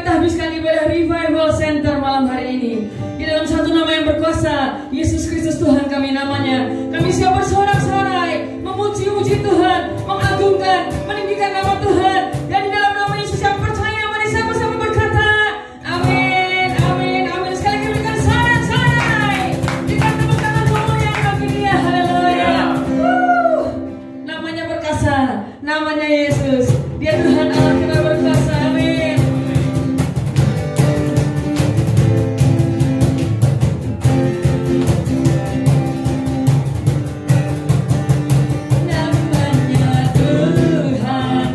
kita habiskan ibadah Revival Center malam hari ini. Di dalam satu nama yang berkuasa, Yesus Kristus Tuhan kami namanya. Kami siap bersorak-sorai, memuji-muji Tuhan, mengagungkan, meninggikan nama Tuhan. Dan di dalam nama Yesus yang percaya, mari sama-sama berkata, amin, amin, amin. Sekali lagi berikan sorak-sorai. Berikan tepuk tangan semuanya bagi Dia, haleluya. Namanya berkuasa, namanya Yesus. Dia Tuhan Allah kita berkuasa, amin. Namanya Tuhan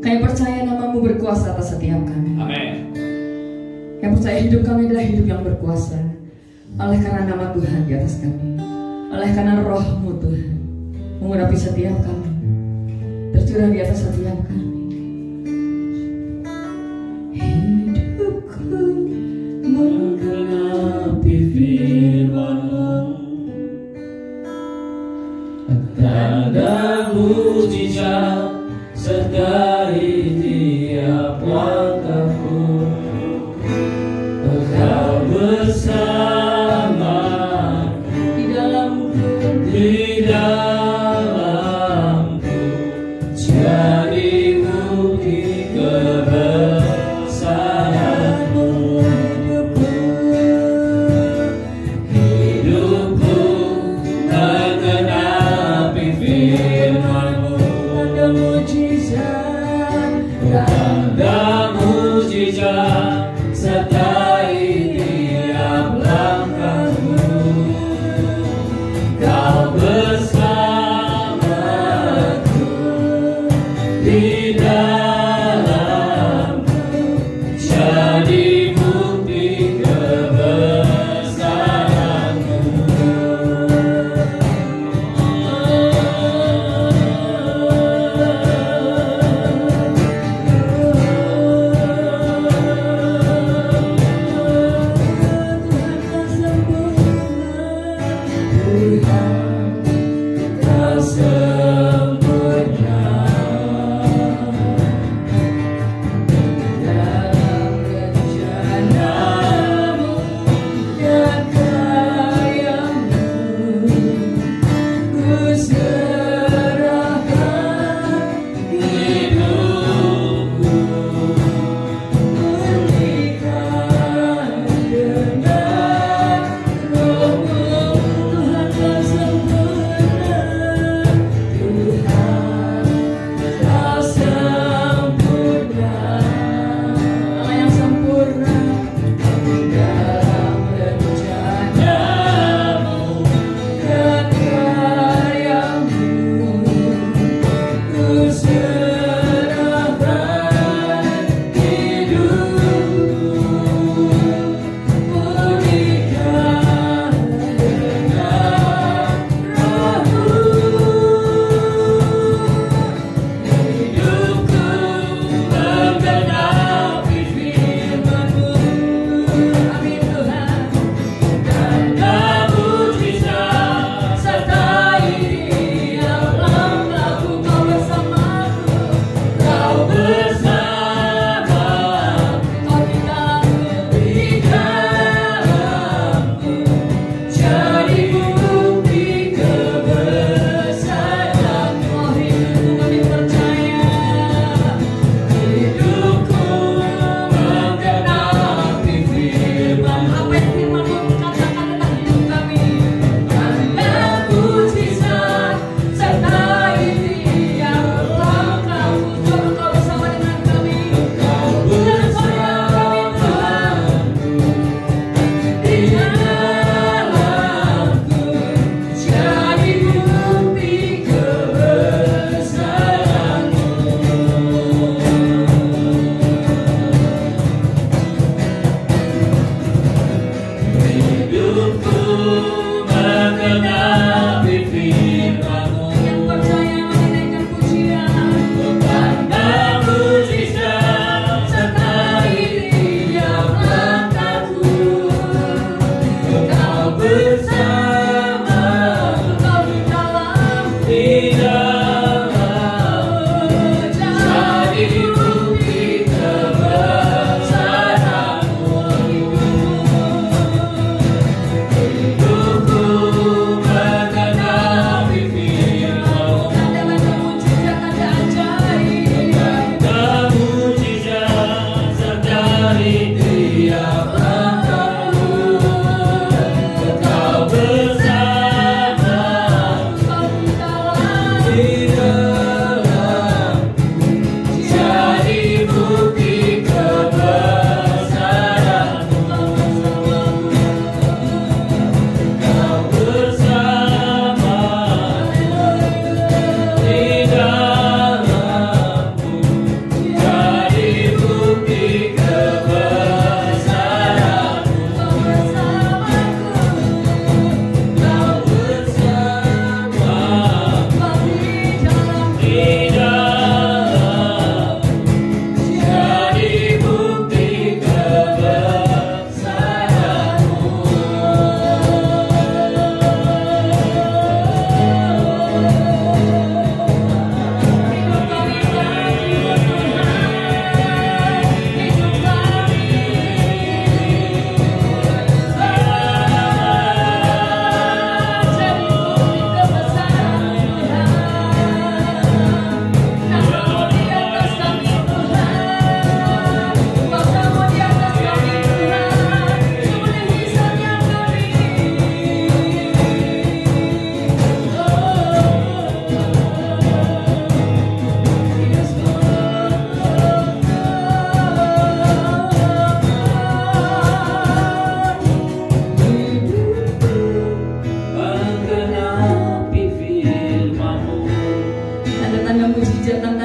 Kami percaya nama-Mu berkuasa atas setiap kami. Amin. Kami percaya hidup kami adalah hidup yang berkuasa. Oleh karena nama Tuhan di atas kami. Oleh karena Roh-Mu Tuhan mengurapi setiap kami, tercurah di atas setiap kami. Hidupku menggenapi firman-Mu. Tanda mujizat sertai tiap langkahku. Engkau bersama Di dalamku jadi bukti kebesaran-Mu. Hidupku menggenapi firman-Mu. Tanda mujizat sertai tiap langkahku. Kau bersamaku di dalamku, jadi bukti kebesaran-Mu. Kau sempurna.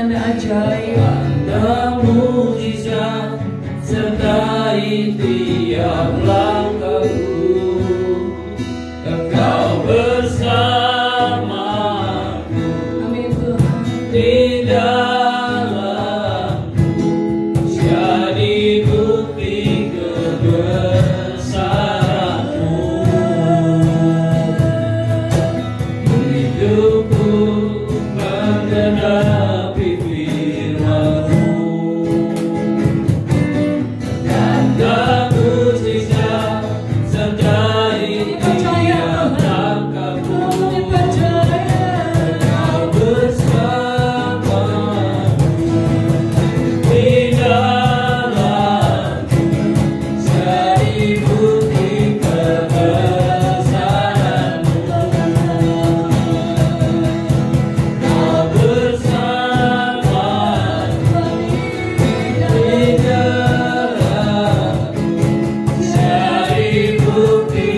tanda ajaib, tanda mujizat sertai tiap langkahku. Engkau bersamaku, amin Tuhan. di dalamku, jadi bukti kebesaranmu. Hidupku menggenapi firman-Mu, tanda mujizat sertai tiap langkahku. Engkau bersamaku, di dalamku, jadi bukti kebesaran-Mu. Kau bersamaku, di dalamku, jadi bukti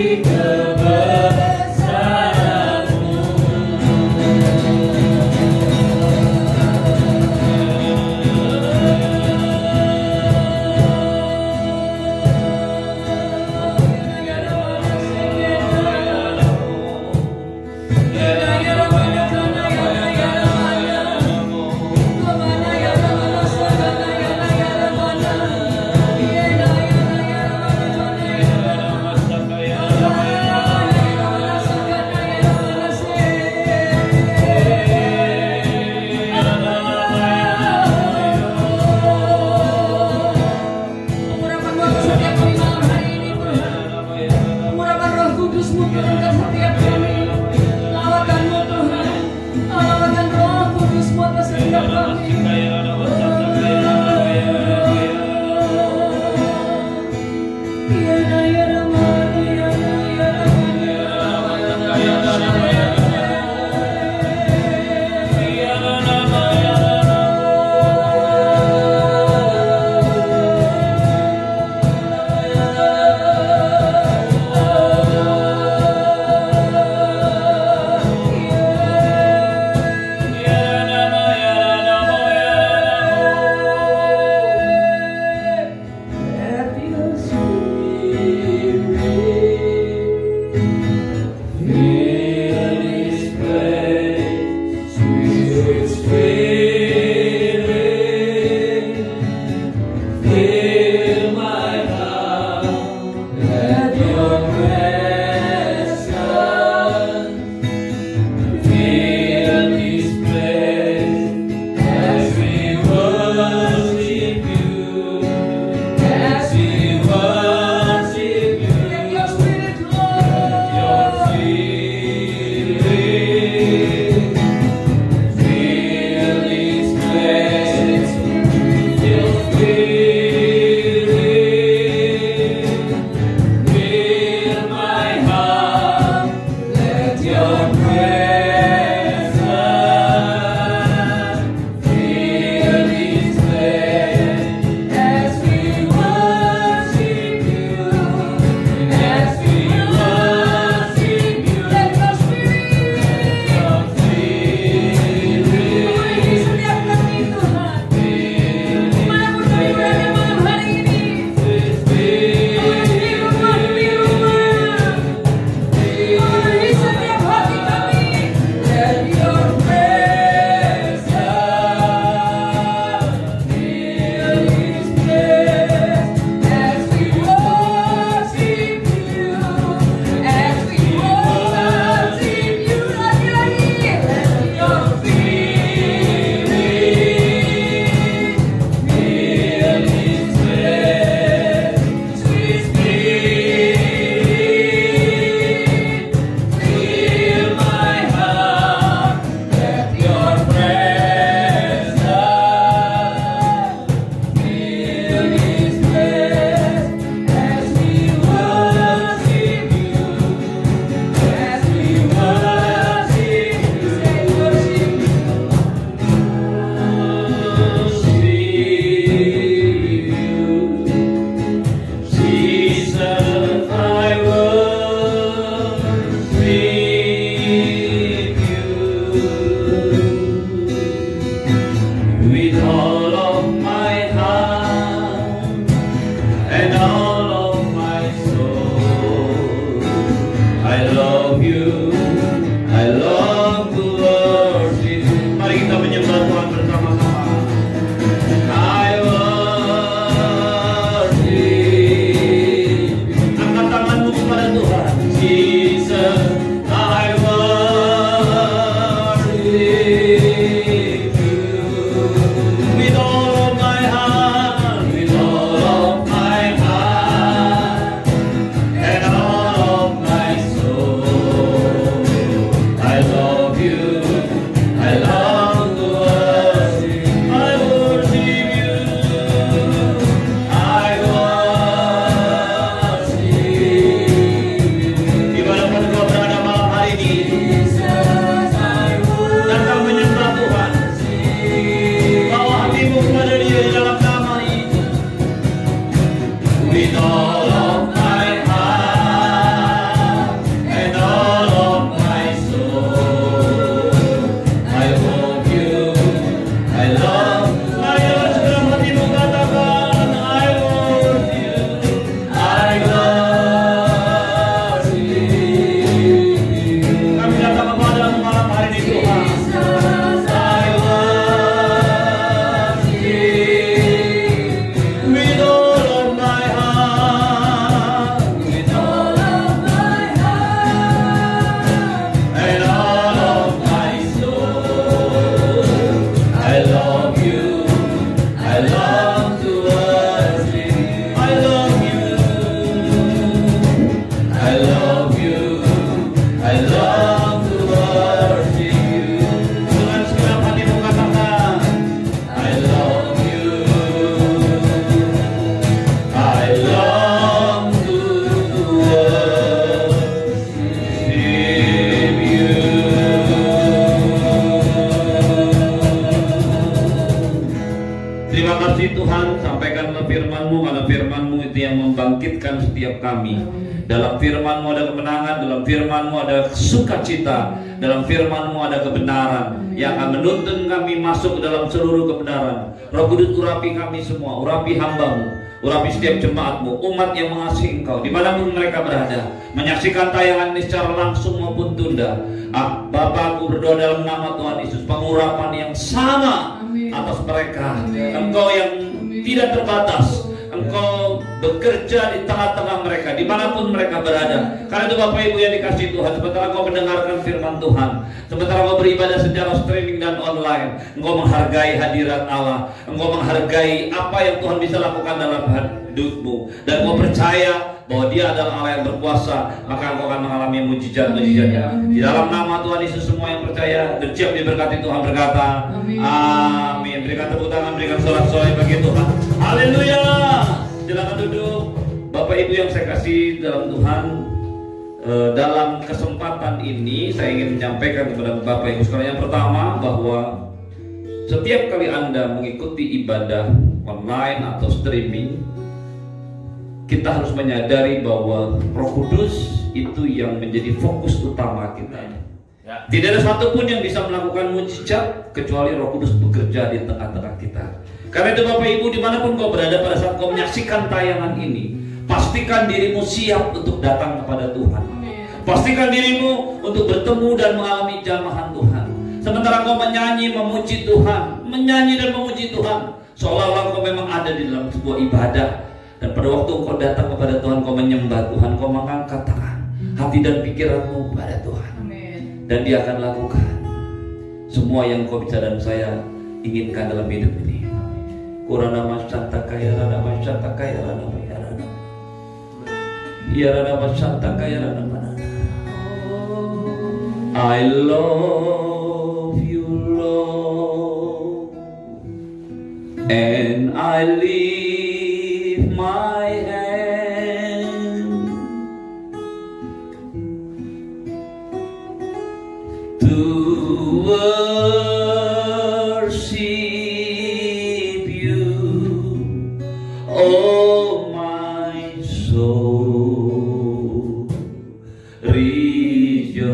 Urapan Roh setiap kami malam hari ini Tuhan. Urapan Roh Kudus-Mu turunkan setiap kami. Lawatan-Mu Tuhan, lawatan Roh Kudus-Mu atas setiap kami. with all of my heart and all of my soul. I love you, I love to worship. Mari kita menyembah Tuhan bersama-sama. I worship. Angkat tanganmu kepada Tuhan. Jesus, I worship you with all of my heart, with all of my heart and all of my soul. I love you, I love to worship. I worship you, I worship you. Dimanapun kau berada malam hari ini, datang menyembah Tuhan. Bawa hatimu kepada Dia di dalam nama itu. With all of my heart and all of my soul, I love you, I love. Mari dalam segenap hatimu katakan, I love you, I love you. Kami datang kepadamu malam hari ini Tuhan. I love you with all of my heart, with all of my heart and all of my soul. I love you, I love to worship. I love you, I love you, I love to worship you. Dengan segenap hatimu katakan, I love you, I love to worship you. Terima kasih Tuhan, sampaikanlah firman-Mu, karena firman-Mu itu yang membangkitkan setiap kami. Dalam firman-Mu ada kemenangan, dalam firman-Mu ada sukacita, dalam firman-Mu ada kebenaran yang akan menuntun kami masuk ke dalam seluruh kebenaran. Roh Kudus, urapi kami semua, urapi hamba-Mu, urapi setiap jemaat-Mu, umat yang mengasihi Engkau dimanapun mereka berada, menyaksikan tayangan ini secara langsung maupun tunda. Bapa, aku berdoa dalam nama Tuhan Yesus, pengurapan yang sama atas mereka. Engkau yang tidak terbatas, Engkau bekerja di tengah-tengah mereka dimanapun mereka berada. Karena itu Bapak Ibu yang dikasihi Tuhan, sementara Engkau mendengarkan firman Tuhan, sementara Engkau beribadah secara streaming dan online, Engkau menghargai hadirat Allah, Engkau menghargai apa yang Tuhan bisa lakukan dalam hidupmu, dan Engkau percaya bahwa Dia adalah Allah yang berkuasa, maka Engkau akan mengalami mujizat-mujizatnya. Di dalam nama Tuhan Yesus, semua yang percaya dan siap diberkati Tuhan berkata amin. Berikan tepuk tangan, berikan sorak-sorai bagi Tuhan. Haleluya. Silakan duduk. Bapak Ibu yang saya kasih dalam Tuhan, dalam kesempatan ini saya ingin menyampaikan kepada Bapak Ibu sekalian, yang pertama bahwa setiap kali Anda mengikuti ibadah online atau streaming, kita harus menyadari bahwa Roh Kudus itu yang menjadi fokus utama kita. Tidak ada satupun yang bisa melakukan mujizat kecuali Roh Kudus bekerja di tengah-tengah kita. Karena itu Bapak Ibu dimanapun kau berada, pada saat kau menyaksikan tayangan ini, pastikan dirimu siap untuk datang kepada Tuhan. Pastikan dirimu untuk bertemu dan mengalami jamahan Tuhan. Sementara kau menyanyi, memuji Tuhan, menyanyi dan memuji Tuhan, seolah-olah kau memang ada di dalam sebuah ibadah. Dan pada waktu kau datang kepada Tuhan, kau menyembah Tuhan, kau mengangkat tangan, hati dan pikiranmu kepada Tuhan. Dan Dia akan lakukan semua yang kau bisa dan saya inginkan dalam hidup ini. Kurana masanta kaya rana masanta kaya rana kaya rana. Ya rana masanta kaya rana mana. I love you, Lord, and I lift my hand to worship you, oh my soul, rejoice,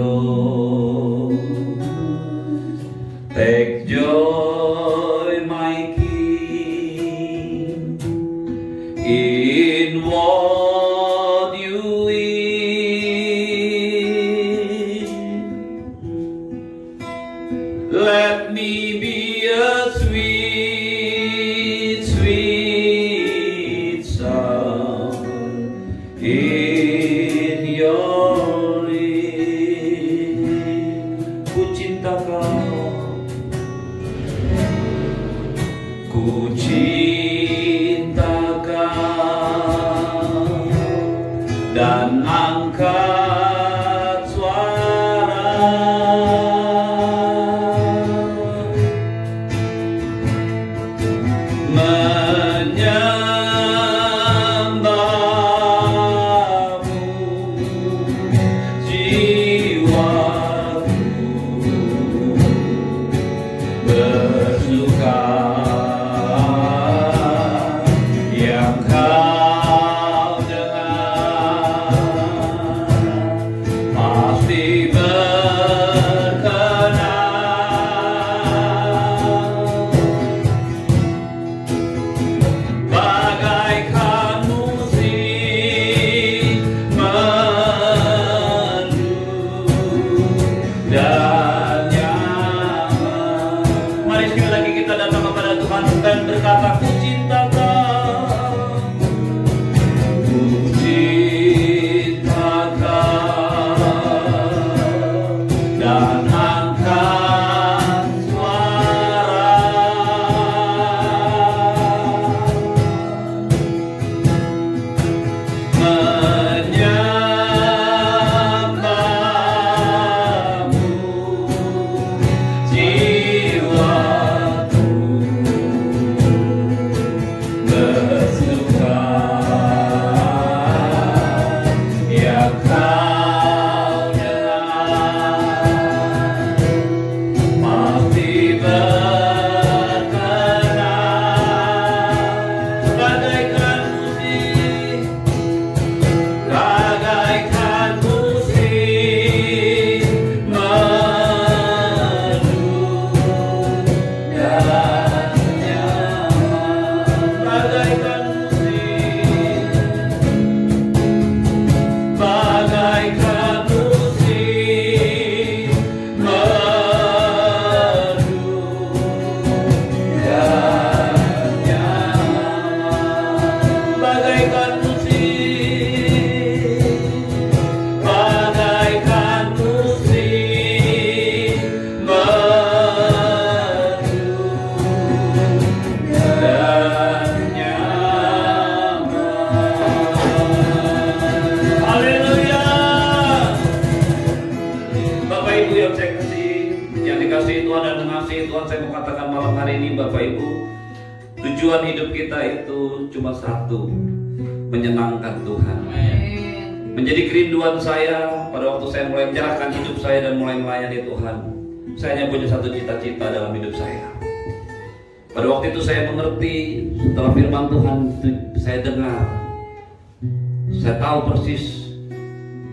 take joy, my cinta Kau dan angkat suara menyembahmu, jiwaku bersuka yang Kau dengar pasti berkenan, bagaikan musik merdu dan nyaman. Mari sekali lagi kita datang kepada Tuhan dan berkata, ku cinta Kau, ku cinta Kau, dan angkat suara menyembahmu, jiwaku bersuka yang Kau dengar pasti berkenan, bagaikan musik, bagaikan musik merdu dan nyaman, bagaikan musik, bagaikan musik merdu dan nyaman, bagaikan musik, bagaikan musik merdu dan nyaman. Haleluya. Bapak Ibu yang saya kasih, yang dikasihi Tuhan dan mengasihi Tuhan, saya mau katakan malam hari ini, Bapak Ibu, tujuan hidup kita itu cuma satu, menyenangkan Tuhan. Menjadi kerinduan saya pada waktu saya mulai menyerahkan hidup saya dan mulai melayani Tuhan. Saya hanya punya satu cita-cita dalam hidup saya. Pada waktu itu saya mengerti, setelah firman Tuhan itu saya dengar, saya tahu persis,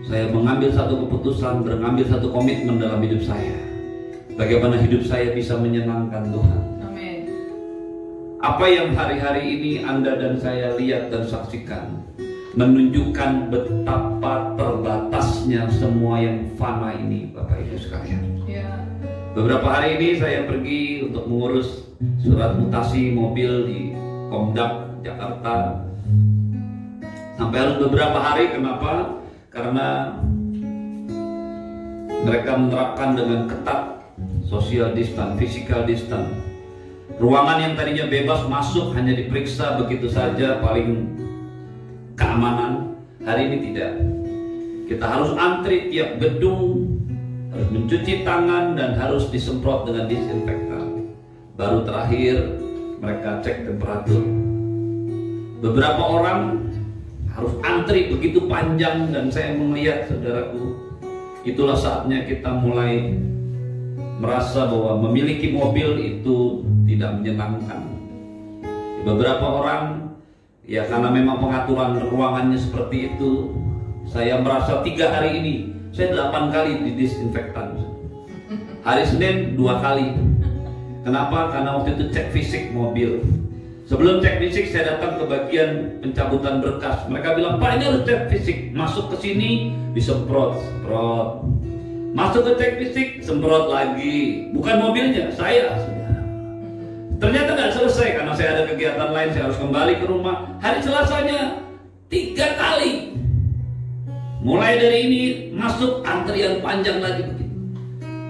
saya mengambil satu keputusan, mengambil satu komitmen dalam hidup saya. Bagaimana hidup saya bisa menyenangkan Tuhan. Amin. Apa yang hari-hari ini Anda dan saya lihat dan saksikan menunjukkan betapa terbatasnya semua yang fana ini, Bapak Ibu sekalian. Ya. Beberapa hari ini saya pergi untuk mengurus surat mutasi mobil di Komdak Jakarta. Sampai harus beberapa hari, kenapa? Karena mereka menerapkan dengan ketat social distance, physical distance. Ruangan yang tadinya bebas masuk hanya diperiksa begitu saja, paling keamanan. Hari ini tidak. Kita harus antri tiap gedung, harus mencuci tangan dan harus disemprot dengan disinfektan. Baru terakhir mereka cek temperatur. Beberapa orang harus antri begitu panjang dan saya melihat, saudaraku, itulah saatnya kita mulai merasa bahwa memiliki mobil itu tidak menyenangkan. Beberapa orang, ya karena memang pengaturan ruangannya seperti itu, saya merasa 3 hari ini saya 8 kali didisinfektan. Hari Senin 2 kali. Kenapa? Karena waktu itu cek fisik mobil. Sebelum cek fisik saya datang ke bagian pencabutan berkas. Mereka bilang, Pak, ini harus cek fisik. Masuk ke sini disemprot, semprot. Masuk ke cek fisik, semprot lagi. Bukan mobilnya, saya. Ternyata nggak selesai karena saya ada kegiatan lain. Saya harus kembali ke rumah. Hari Selasanya 3 kali. Mulai dari ini masuk antrian panjang lagi begitu.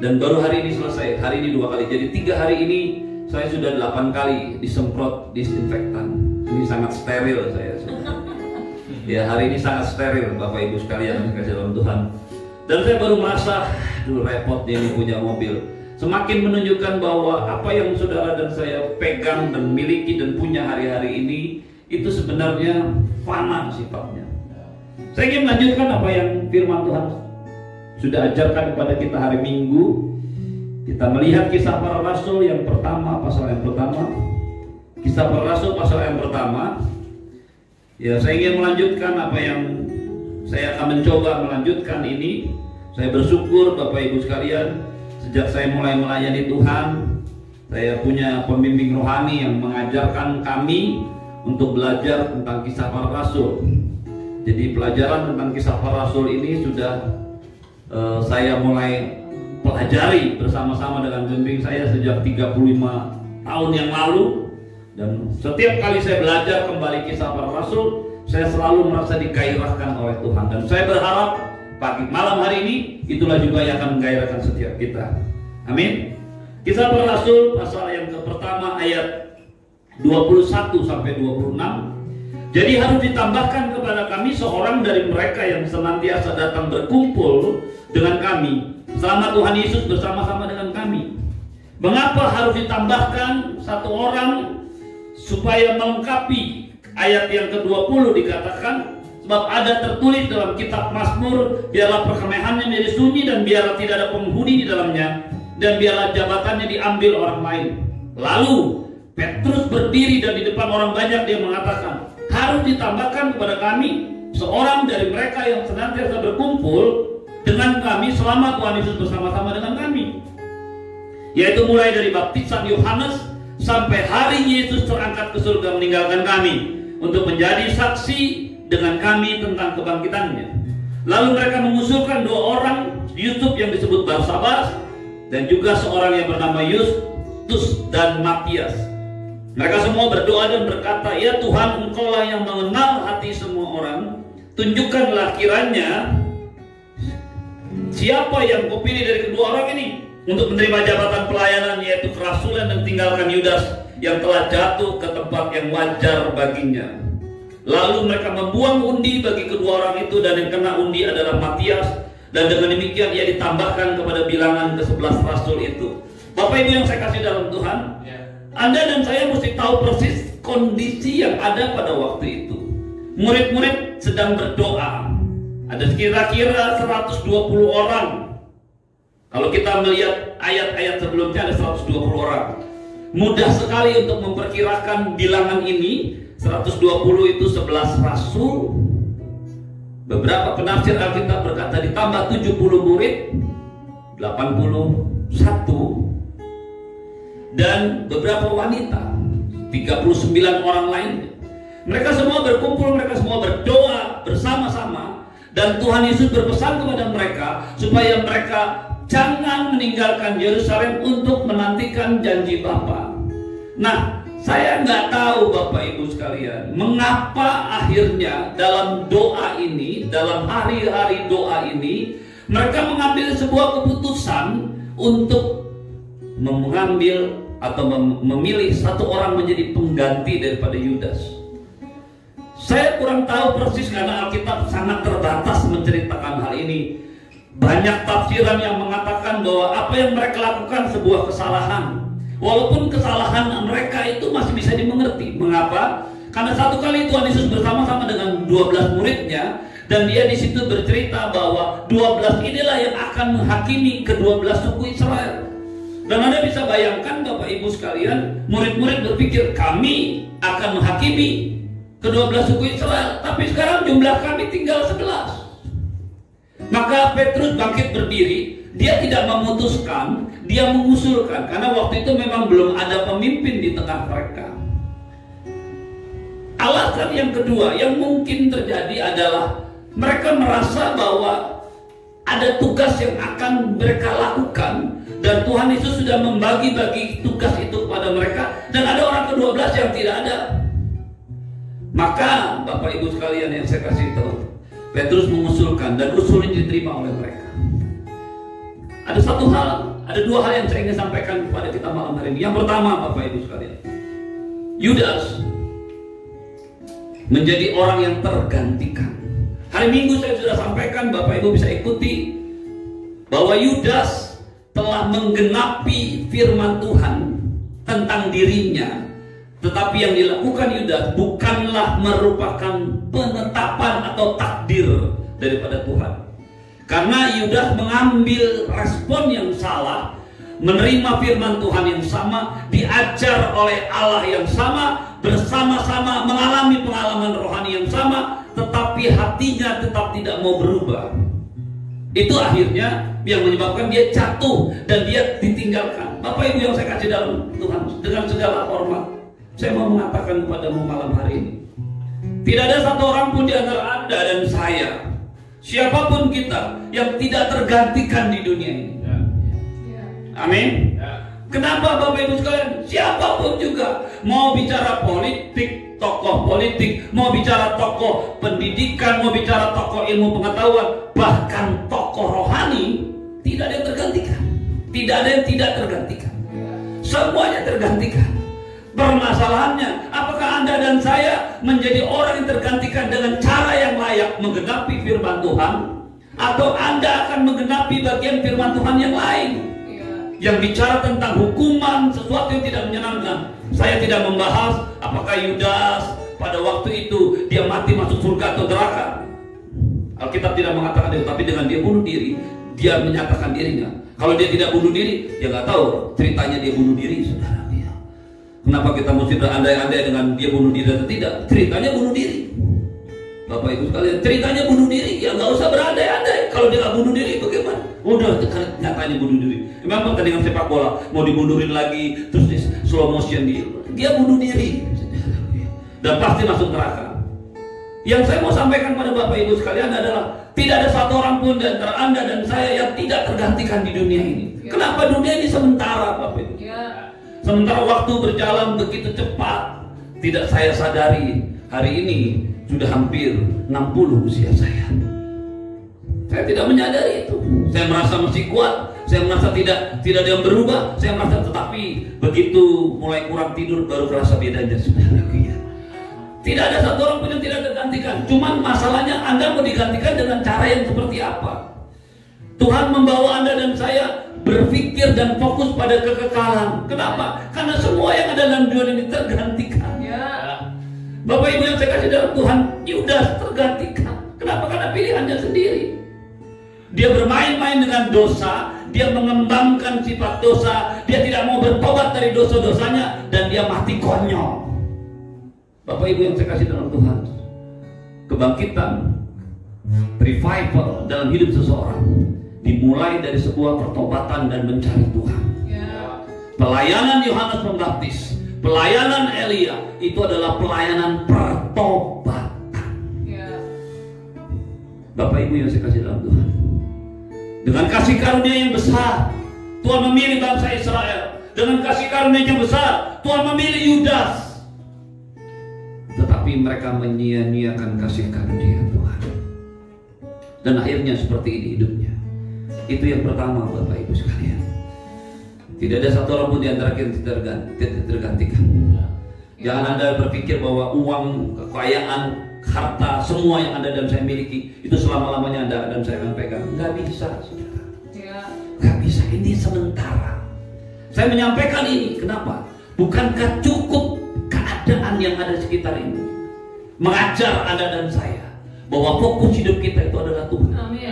Dan baru hari ini selesai. Hari ini 2 kali. Jadi 3 hari ini saya sudah 8 kali disemprot disinfektan. Ini sangat steril saya. Ya, hari ini sangat steril Bapak Ibu sekalian yang dikasihi dalam Tuhan. Dan saya baru merasa, repot dia ini punya mobil. Semakin menunjukkan bahwa apa yang saudara dan saya pegang dan miliki dan punya hari-hari ini itu sebenarnya fana sifatnya. Saya ingin melanjutkan apa yang firman Tuhan sudah ajarkan kepada kita hari Minggu. Kita melihat kisah para rasul yang pertama, pasal yang pertama. Kisah para rasul pasal yang pertama. Ya, saya ingin melanjutkan apa yang saya akan mencoba melanjutkan ini. Saya bersyukur Bapak Ibu sekalian, sejak saya mulai melayani Tuhan, saya punya pembimbing rohani yang mengajarkan kami untuk belajar tentang kisah para rasul. Jadi pelajaran tentang kisah para rasul ini sudah saya mulai pelajari bersama-sama dengan pembimbing saya sejak 35 tahun yang lalu. Dan setiap kali saya belajar kembali kisah para rasul, saya selalu merasa digairahkan oleh Tuhan. Dan saya berharap pagi malam hari ini itulah juga yang akan menggairahkan setiap kita. Amin. Kisah para rasul pasal yang pertama ayat 21 sampai 26. Jadi harus ditambahkan kepada kami seorang dari mereka yang senantiasa datang berkumpul dengan kami selama Tuhan Yesus bersama-sama dengan kami. Mengapa harus ditambahkan satu orang? Supaya melengkapi ayat yang ke-20 dikatakan, sebab ada tertulis dalam kitab Mazmur, biarlah perkenahannya menjadi sunyi dan biarlah tidak ada penghuni di dalamnya, dan biarlah jabatannya diambil orang lain. Lalu Petrus berdiri dan di depan orang banyak dia mengatakan, harus ditambahkan kepada kami seorang dari mereka yang senantiasa berkumpul dengan kami selama Tuhan Yesus bersama-sama dengan kami, yaitu mulai dari baptisan Yohanes sampai hari Yesus terangkat ke surga meninggalkan kami untuk menjadi saksi dengan kami tentang kebangkitannya. Lalu mereka mengusulkan 2 orang, Yusuf yang disebut Barsabas dan juga seorang yang bernama Justus dan Matias. Mereka semua berdoa dan berkata, ya Tuhan, Engkaulah yang mengenal hati semua orang, tunjukkanlah kiranya siapa yang Kau pilih dari kedua orang ini untuk menerima jabatan pelayanan, yaitu kerasulan, dan tinggalkan Yudas yang telah jatuh ke tempat yang wajar baginya. Lalu mereka membuang undi bagi kedua orang itu, dan yang kena undi adalah Matias, dan dengan demikian ia ditambahkan kepada bilangan ke-11 rasul itu. Bapak Ibu yang saya kasih dalam Tuhan, Anda dan saya mesti tahu persis kondisi yang ada pada waktu itu. Murid-murid sedang berdoa. Ada kira-kira 120 orang. Kalau kita melihat ayat-ayat sebelumnya ada 120 orang. Mudah sekali untuk memperkirakan bilangan ini. 120 itu 11 rasul. Beberapa penafsir Alkitab berkata ditambah 70 murid, 81, dan beberapa wanita, 39 orang lain. Mereka semua berkumpul, mereka semua berdoa bersama-sama, dan Tuhan Yesus berpesan kepada mereka supaya mereka jangan meninggalkan Yerusalem untuk menantikan janji Bapa. Nah, saya nggak tahu Bapak Ibu sekalian, mengapa akhirnya dalam doa ini, dalam hari-hari doa ini, mereka mengambil sebuah keputusan untuk mengambil atau memilih satu orang menjadi pengganti daripada Yudas. Saya kurang tahu persis karena Alkitab sangat terbatas menceritakan hal ini. Banyak tafsiran yang mengatakan bahwa apa yang mereka lakukan sebuah kesalahan. Walaupun kesalahan mereka itu masih bisa dimengerti. Mengapa? Karena satu kali Tuhan Yesus bersama-sama dengan 12 muridnya, dan dia di situ bercerita bahwa 12 inilah yang akan menghakimi ke-12 suku Israel. Dan Anda bisa bayangkan Bapak Ibu sekalian, murid-murid berpikir kami akan menghakimi ke-12 suku Israel, tapi sekarang jumlah kami tinggal 11. Maka Petrus bangkit berdiri, dia tidak memutuskan, dia mengusulkan, karena waktu itu memang belum ada pemimpin di tengah mereka. Alasan yang kedua yang mungkin terjadi adalah mereka merasa bahwa ada tugas yang akan mereka lakukan, dan Tuhan Yesus sudah membagi-bagi tugas itu kepada mereka, dan ada orang ke-12 yang tidak ada. Maka Bapak Ibu sekalian yang saya kasih tahu, Petrus mengusulkan, dan usul ini diterima oleh mereka. Ada satu hal ada dua hal yang saya ingin sampaikan kepada kita malam hari ini. Yang pertama, Bapak Ibu sekalian, Yudas menjadi orang yang tergantikan. Hari Minggu saya sudah sampaikan, Bapak Ibu bisa ikuti, bahwa Yudas telah menggenapi firman Tuhan tentang dirinya. Tetapi yang dilakukan Yudas bukanlah merupakan penetapan atau takdir daripada Tuhan. Karena Yudas mengambil respon yang salah, menerima firman Tuhan yang sama, diajar oleh Allah yang sama, bersama-sama mengalami pengalaman rohani yang sama, tetapi hatinya tetap tidak mau berubah. Itu akhirnya yang menyebabkan dia jatuh dan dia ditinggalkan. Bapak Ibu yang saya kasih dalam Tuhan, dengan segala hormat, saya mau mengatakan kepadamu malam hari ini, tidak ada satu orang pun di antara Anda dan saya, siapapun kita, yang tidak tergantikan di dunia ini. Amin. Kenapa Bapak Ibu sekalian? Siapapun juga, mau bicara politik, tokoh politik, mau bicara tokoh pendidikan, mau bicara tokoh ilmu pengetahuan, bahkan tokoh rohani, tidak ada yang tergantikan. Tidak ada yang tidak tergantikan. Semuanya tergantikan. Permasalahannya, apakah Anda dan saya menjadi orang yang tergantikan dengan cara yang layak menggenapi firman Tuhan, atau Anda akan menggenapi bagian firman Tuhan yang lain yang bicara tentang hukuman, sesuatu yang tidak menyenangkan. Saya tidak membahas apakah Yudas pada waktu itu dia mati masuk surga atau neraka. Alkitab tidak mengatakan itu, tapi dengan dia bunuh diri, dia menyatakan dirinya. Kalau dia tidak bunuh diri, ya nggak tahu ceritanya dia bunuh diri, saudara. Kenapa kita mesti berandai-andai dengan dia bunuh diri atau tidak? Ceritanya bunuh diri. Bapak Ibu sekalian, ceritanya bunuh diri, ya nggak usah berandai-andai. Kalau dia nggak bunuh diri, bagaimana? Udah, nyatanya bunuh diri. Memang pertandingan sepak bola mau dimundurin lagi, terus di slow motion dia bunuh diri, dan pasti masuk neraka. Yang saya mau sampaikan pada Bapak Ibu sekalian adalah tidak ada satu orang pun di antara Anda dan saya yang tidak tergantikan di dunia ini. Kenapa dunia ini sementara, Bapak Ibu? Sementara waktu berjalan begitu cepat, tidak saya sadari hari ini sudah hampir 60 usia saya. Saya tidak menyadari itu. Saya merasa masih kuat, saya merasa tidak ada yang berubah, saya merasa, tetapi begitu mulai kurang tidur baru kerasa bedanya, saudaraku ya. Tidak ada satu orang pun yang tidak tergantikan. Cuman masalahnya Anda mau digantikan dengan cara yang seperti apa? Tuhan membawa Anda dan saya berpikir dan fokus pada kekekalan. Kenapa? Karena semua yang ada dalam dunia ini tergantikan. Bapak Ibu yang saya kasih dalam Tuhan, Yudas tergantikan. Kenapa? Karena pilihannya sendiri. Dia bermain-main dengan dosa, dia mengembangkan sifat dosa, dia tidak mau bertobat dari dosa-dosanya, dan dia mati konyol. Bapak Ibu yang saya kasih dalam Tuhan, kebangkitan, revival dalam hidup seseorang dimulai dari sebuah pertobatan dan mencari Tuhan. Pelayanan Yohanes Pembaptis, pelayanan Elia, itu adalah pelayanan pertobatan. Bapak Ibu yang saya kasih dalam Tuhan, dengan kasih karunia yang besar, Tuhan memilih bangsa Israel. Dengan kasih karunia yang besar, Tuhan memilih Yudas. Tetapi mereka menyia-nyiakan kasih karunia Tuhan, dan akhirnya seperti ini hidupnya. Itu yang pertama, Bapak Ibu sekalian. Tidak ada satu orang pun di antara kita tidak tergantikan. Jangan Anda berpikir bahwa uang, kekayaan, harta, semua yang Anda dan saya miliki itu selama-lamanya Anda dan saya akan pegang. Nggak bisa, saudara. Nggak bisa, ini sementara. Saya menyampaikan ini, kenapa? Bukankah cukup keadaan yang ada di sekitar ini mengajar Anda dan saya bahwa fokus hidup kita itu adalah Tuhan? Amin.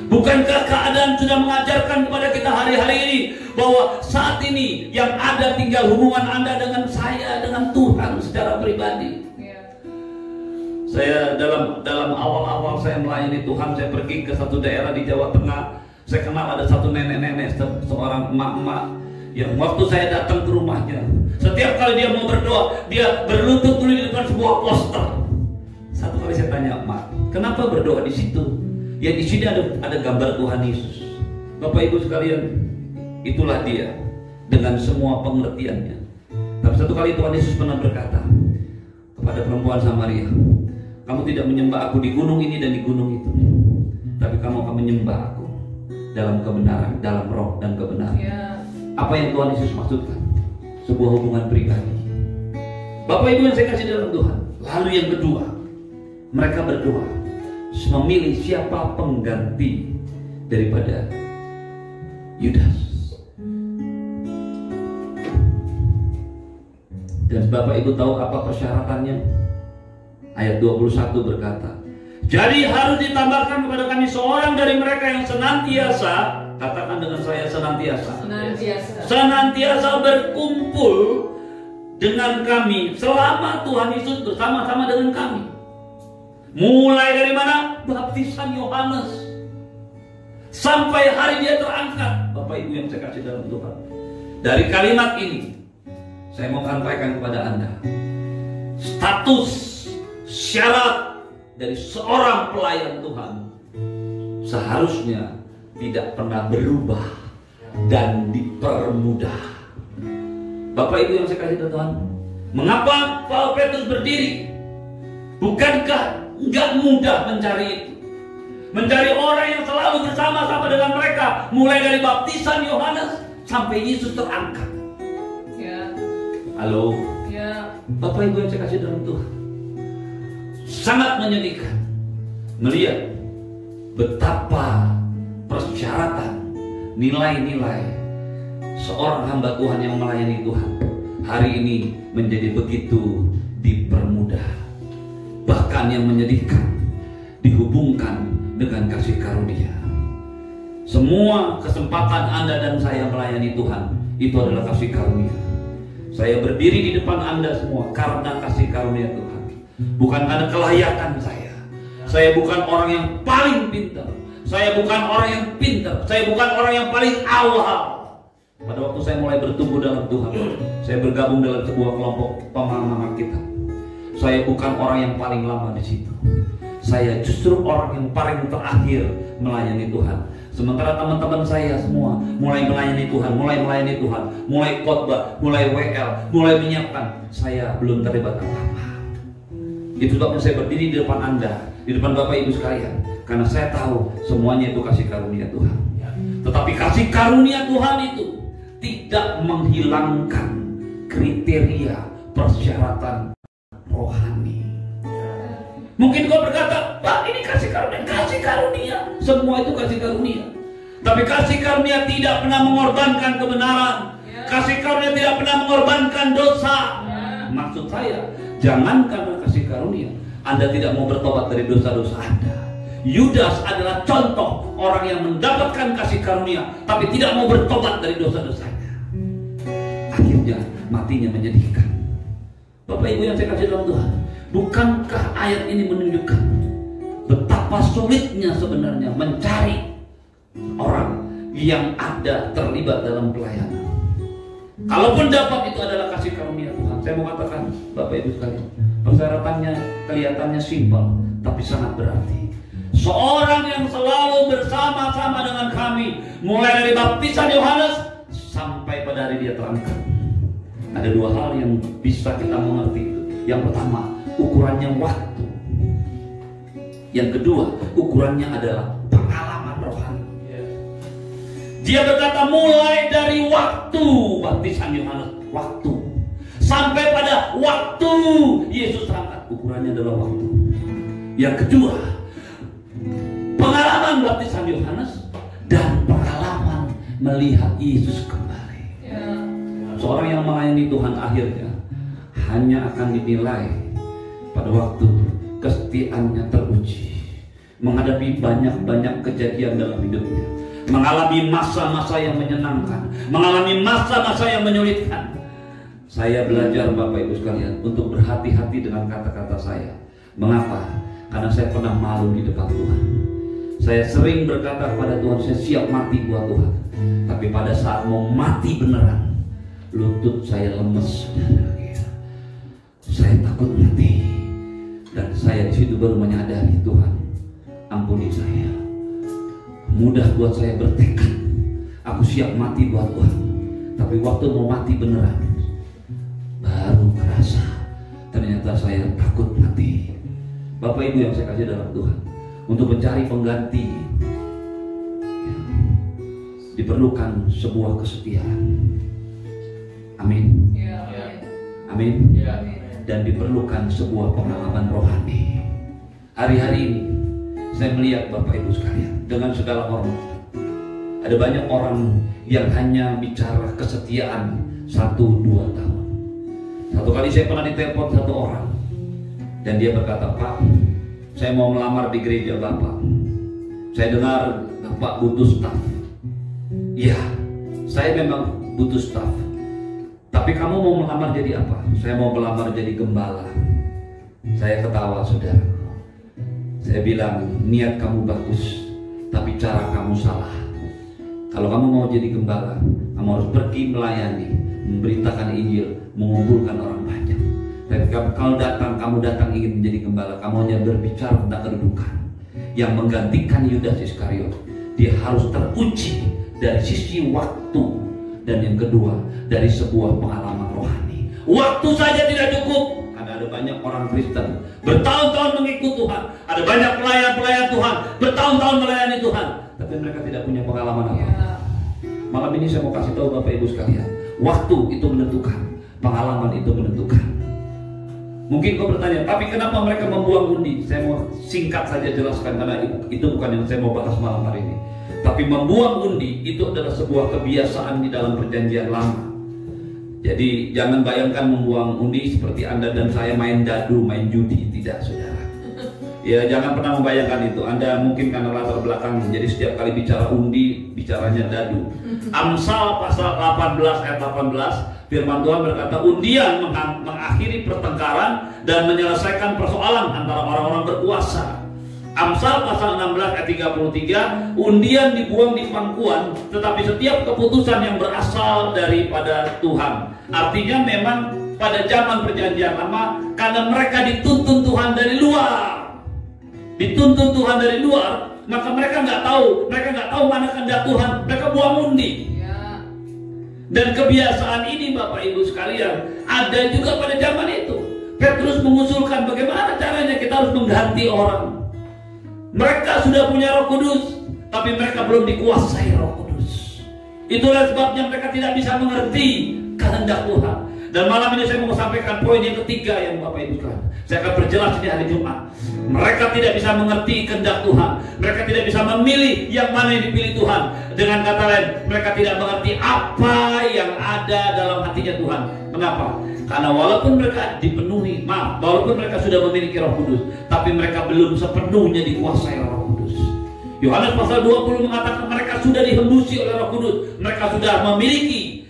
Bukankah keadaan sudah mengajarkan kepada kita hari-hari ini bahwa saat ini yang ada tinggal hubungan Anda dengan saya, dengan Tuhan secara pribadi? Saya dalam awal-awal saya melayani Tuhan, saya pergi ke satu daerah di Jawa Tengah. Saya kenal ada satu nenek-nenek, seorang emak-emak yang waktu saya datang ke rumahnya, setiap kali dia mau berdoa, dia berlutut dulu di depan sebuah poster. Satu kali saya tanya, "Mak, kenapa berdoa di situ?" Ya, di sini ada gambar Tuhan Yesus. Bapak Ibu sekalian, itulah dia dengan semua pengertiannya. Tapi satu kali Tuhan Yesus pernah berkata kepada perempuan Samaria, "Kamu tidak menyembah aku di gunung ini dan di gunung itu, tapi kamu akan menyembah aku dalam kebenaran, dalam roh dan kebenaran. Apa yang Tuhan Yesus maksudkan? Sebuah hubungan pribadi. Bapak Ibu yang saya kasih dalam Tuhan. Lalu yang kedua, mereka berdoa memilih siapa pengganti daripada Yudas. Dan Bapak Ibu tahu apa persyaratannya? Ayat 21 berkata, jadi harus ditambahkan kepada kami seorang dari mereka yang senantiasa, katakan dengan saya, senantiasa berkumpul dengan kami selama Tuhan Yesus bersama-sama dengan kami. Mulai dari mana? Baptisan Yohanes sampai hari dia terangkat. Bapak Ibu yang saya kasih dalam Tuhan, dari kalimat ini saya mau sampaikan kepada Anda status syarat dari seorang pelayan Tuhan seharusnya tidak pernah berubah dan dipermudah. Bapak Ibu yang saya kasih Tuhan, mengapa Paul Petrus berdiri? Bukankah enggak mudah mencari itu? Mencari orang yang selalu bersama-sama dengan mereka, mulai dari baptisan Yohanes sampai Yesus terangkat. Halo, Bapak Ibu yang saya kasih dalam Tuhan, sangat menyedihkan melihat betapa persyaratan, nilai-nilai seorang hamba Tuhan yang melayani Tuhan hari ini menjadi begitu dipermudah. Bahkan yang menyedihkan, dihubungkan dengan kasih karunia. Semua kesempatan Anda dan saya melayani Tuhan itu adalah kasih karunia. Saya berdiri di depan Anda semua karena kasih karunia Tuhan, bukan karena kelayakan saya. Saya bukan orang yang paling pintar, saya bukan orang yang pintar, saya bukan orang yang paling awal. Pada waktu saya mulai bertumbuh dalam Tuhan, saya bergabung dalam sebuah kelompok pemahaman Alkitab. Saya bukan orang yang paling lama di situ. Saya justru orang yang paling terakhir melayani Tuhan. Sementara teman-teman saya semua mulai melayani Tuhan, mulai khotbah, mulai WL, mulai menyiapkan. Saya belum terlibat apa-apa. Itu sebabnya saya berdiri di depan Anda, di depan Bapak Ibu sekalian, karena saya tahu semuanya itu kasih karunia Tuhan. Tetapi kasih karunia Tuhan itu tidak menghilangkan kriteria persyaratan rohani. Mungkin kau berkata, Pak, ini kasih karunia. Semua itu kasih karunia. Tapi kasih karunia tidak pernah mengorbankan kebenaran. Kasih karunia tidak pernah mengorbankan dosa. Maksud saya, jangan karena kasih karunia Anda tidak mau bertobat dari dosa-dosa Anda. Yudas adalah contoh orang yang mendapatkan kasih karunia tapi tidak mau bertobat dari dosa-dosanya. Akhirnya matinya menyedihkan. Bapak Ibu yang saya kasih dalam Tuhan, bukankah ayat ini menunjukkan betapa sulitnya sebenarnya mencari orang yang ada terlibat dalam pelayanan? Kalaupun dapat, itu adalah kasih karunia Tuhan. Saya mau katakan, Bapak Ibu sekalian, persyaratannya kelihatannya simpel, tapi sangat berarti. Seorang yang selalu bersama-sama dengan kami, mulai dari baptisan Yohanes sampai pada hari dia terangkat. Ada dua hal yang bisa kita mengerti itu. Yang pertama, ukurannya waktu. Yang kedua, ukurannya adalah pengalaman rohani. Dia berkata mulai dari waktu baptisan Yohanes, waktu, sampai pada waktu Yesus terangkat. Ukurannya adalah waktu. Yang kedua, pengalaman baptisan Yohanes dan pengalaman melihat Yesus kembali. Seorang yang melayani Tuhan akhirnya hanya akan dinilai pada waktu kesetiaannya teruji, menghadapi banyak-banyak kejadian dalam hidupnya, mengalami masa-masa yang menyenangkan, mengalami masa-masa yang menyulitkan. Saya belajar Bapak Ibu sekalian untuk berhati-hati dengan kata-kata saya. Mengapa? Karena saya pernah malu di depan Tuhan. Saya sering berkata kepada Tuhan, saya siap mati buat Tuhan. Tapi pada saat mau mati beneran, lutut saya lemes. Saya takut mati. Dan saya di situ baru menyadari, Tuhan, ampuni saya. Mudah buat saya bertekad, aku siap mati buat Tuhan. Tapi waktu mau mati beneran, baru kerasa ternyata saya takut mati. Bapak Ibu yang saya kasih dalam Tuhan, untuk mencari pengganti diperlukan sebuah kesetiaan. Amin. Amin. Dan diperlukan sebuah pengalaman rohani. Hari-hari ini saya melihat Bapak Ibu sekalian, dengan segala hormat, ada banyak orang yang hanya bicara kesetiaan 1-2 tahun. Satu kali saya pernah ditelepon satu orang, dan dia berkata, "Pak, saya mau melamar di gereja Bapak. Saya dengar Bapak butuh staf." "Iya, saya memang butuh staf. Tapi kamu mau melamar jadi apa?" "Saya mau melamar jadi gembala." Saya ketawa, saudara. Saya bilang, niat kamu bagus, tapi cara kamu salah. Kalau kamu mau jadi gembala, kamu harus pergi melayani, memberitakan Injil, mengumpulkan orang banyak. Tapi kalau kamu datang ingin menjadi gembala, kamu hanya berbicara tentang kedudukan. Yang menggantikan Yudas Iskariot, dia harus teruji dari sisi waktu. Dan yang kedua, dari sebuah pengalaman rohani. Waktu saja tidak cukup. Ada banyak orang Kristen bertahun-tahun mengikut Tuhan, ada banyak pelayan-pelayan Tuhan bertahun-tahun melayani Tuhan, tapi mereka tidak punya pengalaman apa. Malam ini saya mau kasih tahu Bapak Ibu sekalian, waktu itu menentukan, pengalaman itu menentukan. Mungkin kau bertanya, tapi kenapa mereka membuang undi? Saya mau singkat saja jelaskan, karena itu bukan yang saya mau bahas malam hari ini. Tapi membuang undi itu adalah sebuah kebiasaan di dalam perjanjian lama. Jadi jangan bayangkan membuang undi seperti Anda dan saya main dadu, main judi. Tidak, saudara. Ya, jangan pernah membayangkan itu. Anda mungkin karena latar belakang, jadi setiap kali bicara undi, bicaranya dadu. Amsal pasal 18 ayat 18, firman Tuhan berkata, undian mengakhiri pertengkaran dan menyelesaikan persoalan antara orang-orang berkuasa. Amsal pasal 16 ayat 33, undian dibuang di pangkuan, tetapi setiap keputusan yang berasal daripada Tuhan. Artinya memang pada zaman perjanjian lama, karena mereka dituntun Tuhan dari luar, maka mereka nggak tahu mana kehendak Tuhan, mereka buang undi. Dan kebiasaan ini Bapak Ibu sekalian ada juga pada zaman itu. Petrus mengusulkan bagaimana caranya kita harus mengganti orang. Mereka sudah punya Roh Kudus, tapi mereka belum dikuasai Roh Kudus. Itulah sebabnya mereka tidak bisa mengerti kehendak Tuhan. Dan malam ini saya mau sampaikan poin yang ketiga yang Bapak Ibu sekalian. Saya akan perjelas di hari Jumat. Mereka tidak bisa mengerti kehendak Tuhan. Mereka tidak bisa memilih yang mana yang dipilih Tuhan. Dengan kata lain, mereka tidak mengerti apa yang ada dalam hatinya Tuhan. Mengapa? Karena walaupun mereka walaupun mereka sudah memiliki Roh Kudus, tapi mereka belum sepenuhnya dikuasai Roh Kudus. Yohanes pasal 20 mengatakan mereka sudah dihembusi oleh Roh Kudus. Mereka sudah memiliki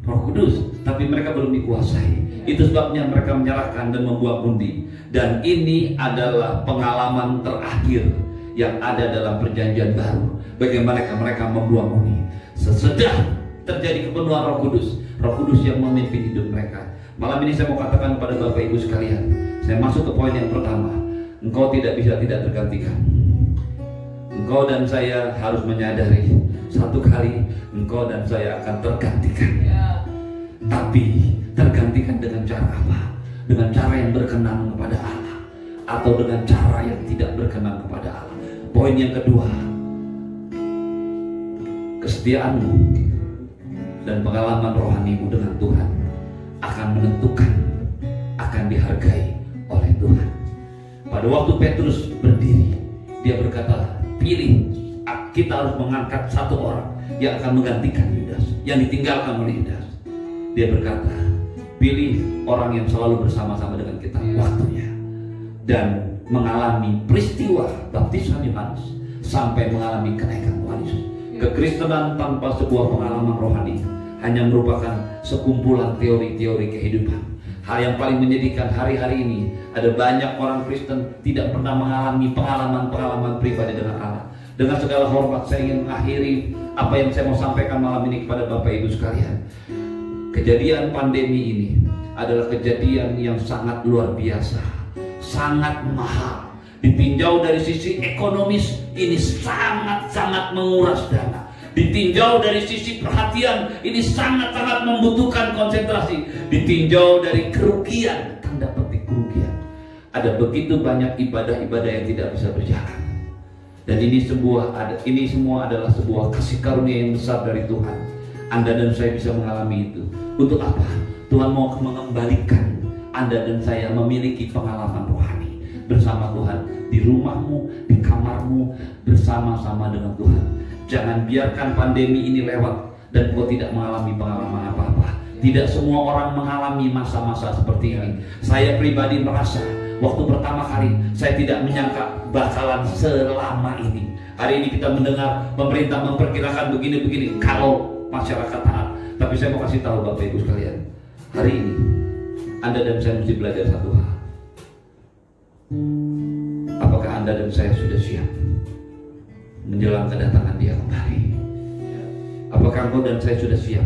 Roh Kudus, tapi mereka belum dikuasai. Itu sebabnya mereka menyerahkan dan membuang undi. Dan ini adalah pengalaman terakhir yang ada dalam perjanjian baru. Bagaimana mereka membuang undi. Sesudah terjadi kepenuhan Roh Kudus yang memimpin hidup mereka. Malam ini saya mau katakan kepada Bapak Ibu sekalian, saya masuk ke poin yang pertama. Engkau tidak bisa tidak tergantikan. Engkau dan saya harus menyadari, satu kali engkau dan saya akan tergantikan. Tapi tergantikan dengan cara apa? Dengan cara yang berkenan kepada Allah, atau dengan cara yang tidak berkenan kepada Allah. Poin yang kedua, kesetiaanmu dan pengalaman rohanimu dengan Tuhan akan menentukan, akan dihargai oleh Tuhan. Pada waktu Petrus berdiri, dia berkata, pilih, kita harus mengangkat satu orang yang akan menggantikan Yudas, yang ditinggalkan oleh Yudas. Dia berkata, pilih orang yang selalu bersama-sama dengan kita waktunya, dan mengalami peristiwa baptisan Yohanes sampai mengalami kenaikan Tuhan Yesus. Kekristenan tanpa sebuah pengalaman rohani hanya merupakan sekumpulan teori-teori kehidupan. Hal yang paling menyedihkan hari-hari ini, ada banyak orang Kristen tidak pernah mengalami pengalaman-pengalaman pribadi dengan Allah. Dengan segala hormat, saya ingin mengakhiri apa yang saya mau sampaikan malam ini kepada Bapak Ibu sekalian. Kejadian pandemi ini adalah kejadian yang sangat luar biasa, sangat mahal. Ditinjau dari sisi ekonomis, ini sangat-sangat menguras dana. Ditinjau dari sisi perhatian, ini sangat-sangat membutuhkan konsentrasi. Ditinjau dari kerugian, tanda petik kerugian, ada begitu banyak ibadah-ibadah yang tidak bisa berjalan. Dan ini semua adalah sebuah kasih karunia yang besar dari Tuhan. Anda dan saya bisa mengalami itu. Untuk apa? Tuhan mau mengembalikan Anda dan saya memiliki pengalaman rohani bersama Tuhan, di rumahmu, di kamarmu, bersama-sama dengan Tuhan. Jangan biarkan pandemi ini lewat dan kau tidak mengalami pengalaman apa-apa. Tidak semua orang mengalami masa-masa seperti ini. Saya pribadi merasa waktu pertama kali saya tidak menyangka bakalan selama ini. Hari ini kita mendengar pemerintah memperkirakan begini-begini kalau masyarakat taat. Tapi saya mau kasih tahu Bapak Ibu sekalian, hari ini Anda dan saya mesti belajar satu hal. Apakah Anda dan saya sudah siap menjelang kedatangan Dia kembali? Apakah engkau dan saya sudah siap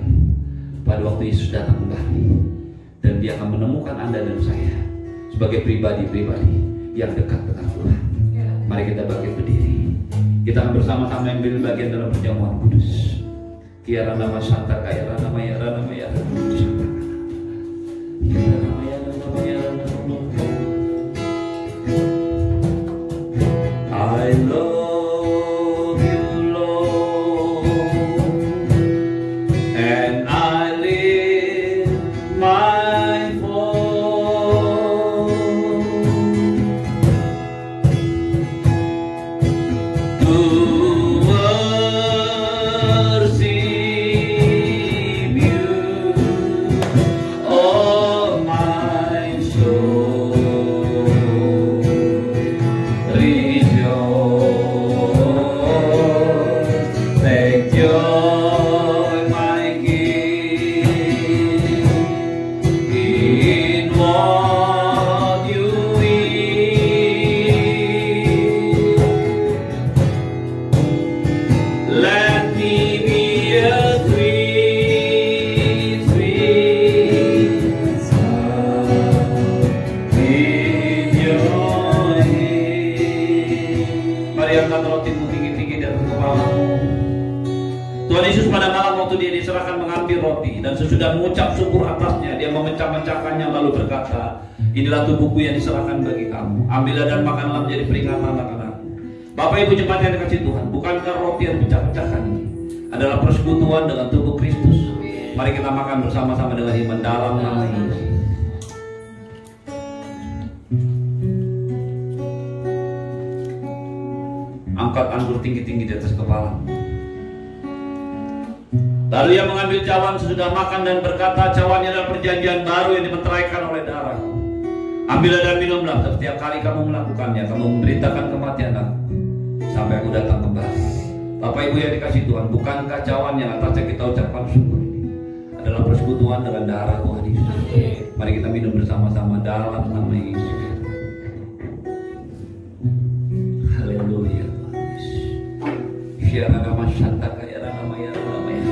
pada waktu Yesus datang kembali dan Dia akan menemukan Anda dan saya sebagai pribadi-pribadi yang dekat dengan Tuhan? Mari kita bangkit berdiri. Kita akan bersama-sama ambil bagian dalam perjamuan kudus. Kiara nama Santa, Kiara nama Yara nama Yara. I love you, Lord, and I live my voice to worship you, oh my soul. Take joy, my King, in what you eat. Let me be a sweet, sweet sound in your hand. Mari angkat rotimu tinggi-tinggi dari kepalamu. Tuhan Yesus pada malam waktu Dia diserahkan mengambil roti dan sesudah mengucap syukur atasnya, Dia memecah-mecahkannya lalu berkata, inilah tubuhku yang diserahkan bagi kamu. Ambillah dan makanlah menjadi peringatan anak-anakku. Bapak Ibu jemaat yang dikasihi Tuhan, bukankah roti yang dipecah-pecahkan ini adalah persekutuan dengan tubuh Kristus? Mari kita makan bersama-sama dengan iman dalam nama Yesus. Angkat anggur tinggi-tinggi di atas kepala. Lalu Ia mengambil cawan sesudah makan dan berkata, cawan ini adalah perjanjian baru yang dimeteraikan oleh darah. Ambillah dan minumlah, setiap kali kamu melakukannya, kamu memberitakan kematian aku sampai aku datang kembali. Bapak Ibu yang dikasihi Tuhan, bukankah cawan yang atasnya kita ucapkan syukur ini adalah persekutuan dengan darah Tuhan Yesus? Mari kita minum bersama-sama dalam nama Yesus. Haleluya Tuhan Yesus. Syara nama Santa, Kayara nama Yara nama Yara.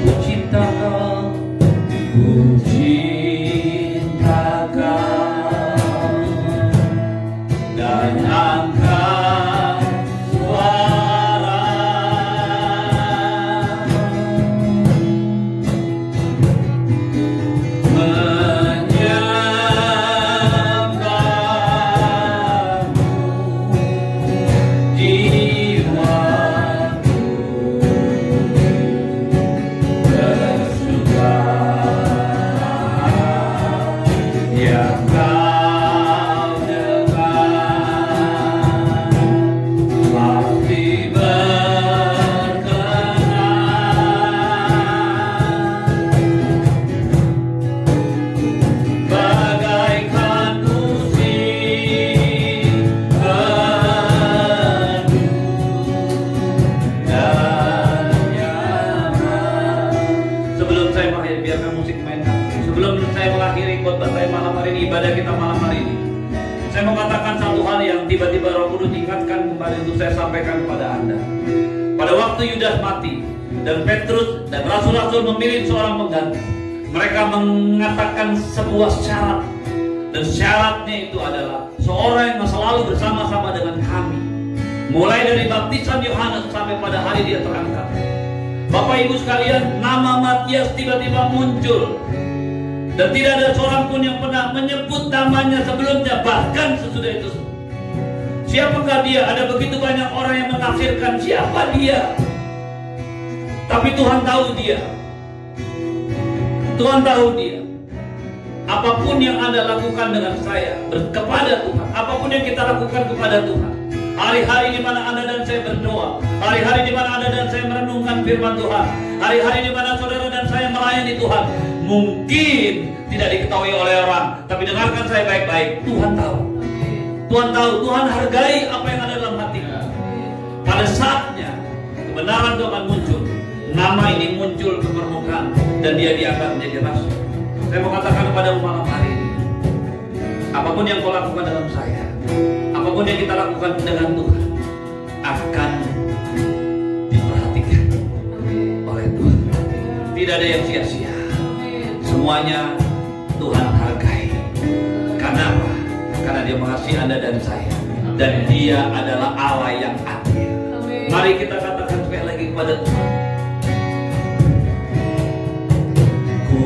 Ku cinta Kau, ku cinta Kau, dan angkat suara menyembahmu, jiwaku bersuka, yang Kau dekat pasti berkenan, bagaikan musik merdu dan nyaman. Sebelum saya mengakhiri, biarkan musik mainkan. Sebelum saya mengakhiri khotbah saya malam hari ini, ibadah kita malam hari ini, saya mau katakan satu hal yang tiba-tiba Roh Kudus ingatkan kembali untuk saya sampaikan kepada Anda. Pada waktu Yudas mati dan Petrus dan rasul-rasul memilih seorang pengganti, mereka mengatakan sebuah syarat, dan syaratnya itu adalah seorang yang selalu bersama-sama dengan kami, mulai dari baptisan Yohanes sampai pada hari dia terangkat. Bapak Ibu sekalian, nama Matias tiba-tiba muncul dan tidak ada seorang pun yang pernah menyebut namanya sebelumnya, bahkan sesudah itu Siapakah dia? Ada begitu banyak orang yang menafsirkan siapa dia. Tapi Tuhan tahu dia. Tuhan tahu dia. Apapun yang Anda lakukan dengan saya kepada Tuhan, apapun yang kita lakukan kepada Tuhan, hari-hari di mana Anda dan saya berdoa, hari-hari di mana Anda dan saya merenungkan firman Tuhan, hari-hari di mana saudara dan saya melayani Tuhan, mungkin tidak diketahui oleh orang, tapi dengarkan saya baik-baik. Tuhan tahu. Tuhan tahu, Tuhan hargai apa yang ada dalam hati. Pada saatnya kebenaran itu akan muncul. Nama ini muncul ke permukaan dan dia diangkat menjadi rasul. Saya mau katakan kepada malam hari ini, apapun yang kau lakukan dalam saya, apapun yang kita lakukan dengan Tuhan, akan diperhatikan oleh Tuhan. Tidak ada yang sia-sia. Semuanya Tuhan hargai. Karena apa? Karena dia mengasihi Anda dan saya, dan dia adalah Allah yang adil. Mari kita katakan sekali lagi kepada Tuhan, ku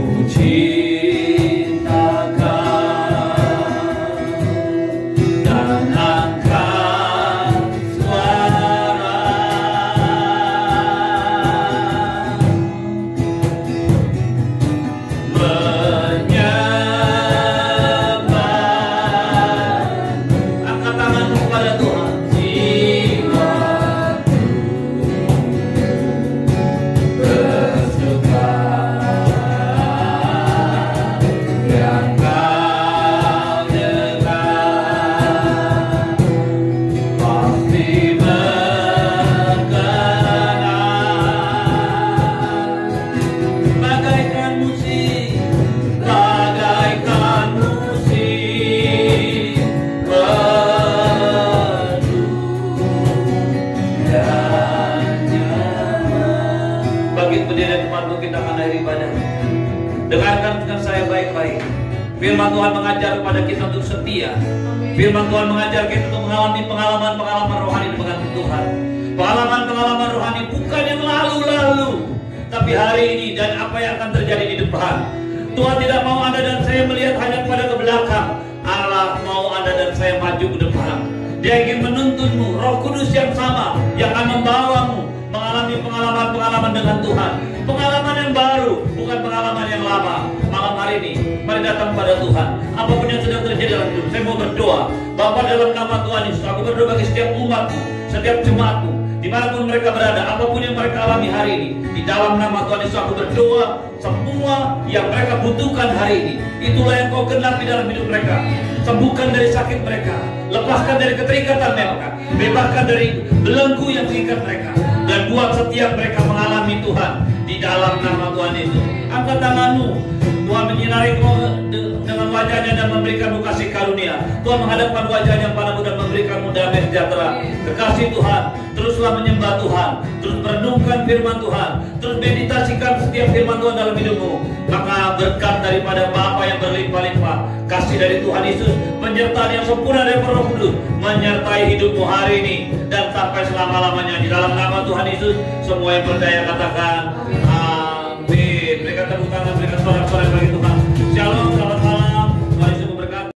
Firman Tuhan mengajar kepada kita untuk setia. Firman Tuhan mengajar kita untuk mengalami pengalaman-pengalaman rohani dengan Tuhan. Pengalaman-pengalaman rohani bukan yang lalu-lalu, tapi hari ini dan apa yang akan terjadi di depan. Tuhan tidak mau Anda dan saya melihat hanya kepada ke belakang. Allah mau Anda dan saya maju ke depan. Dia ingin menuntunmu. Roh Kudus yang sama yang akan membawamu mengalami pengalaman-pengalaman dengan Tuhan. Pengalaman yang baru, bukan pengalaman yang lama. Malam hari ini, mari datang pada Tuhan. Apapun yang sedang terjadi dalam hidup, saya mau berdoa. Bapa, dalam nama Tuhan Yesus, aku berdoa bagi setiap umatmu, setiap jemaatmu, dimanapun mereka berada, apapun yang mereka alami hari ini, di dalam nama Tuhan Yesus aku berdoa, semua yang mereka butuhkan hari ini, itulah yang kau genapi dalam hidup mereka. Sembuhkan dari sakit mereka, lepaskan dari keterikatan mereka, bebaskan dari belenggu yang mengikat mereka, dan buat setiap mereka mengalami Tuhan di dalam nama Tuhan Yesus. Angkat tanganmu, Tuhan menyinari dengan wajahnya dan memberikanmu kasih karunia. Tuhan menghadapkan wajahnya padamu dan memberikanmu damai sejahtera. Kekasih Tuhan, teruslah menyembah Tuhan, terus merenungkan firman Tuhan, terus meditasikan setiap firman Tuhan dalam hidupmu. Maka berkat daripada Bapa yang berlimpah-limpah, kasih dari Tuhan Yesus, penyertaan yang sempurna dari Roh Kudus menyertai hidupmu hari ini dan sampai selama-lamanya. Di dalam nama Tuhan Yesus, semua yang percaya katakan amin. Berikan tepuk tangan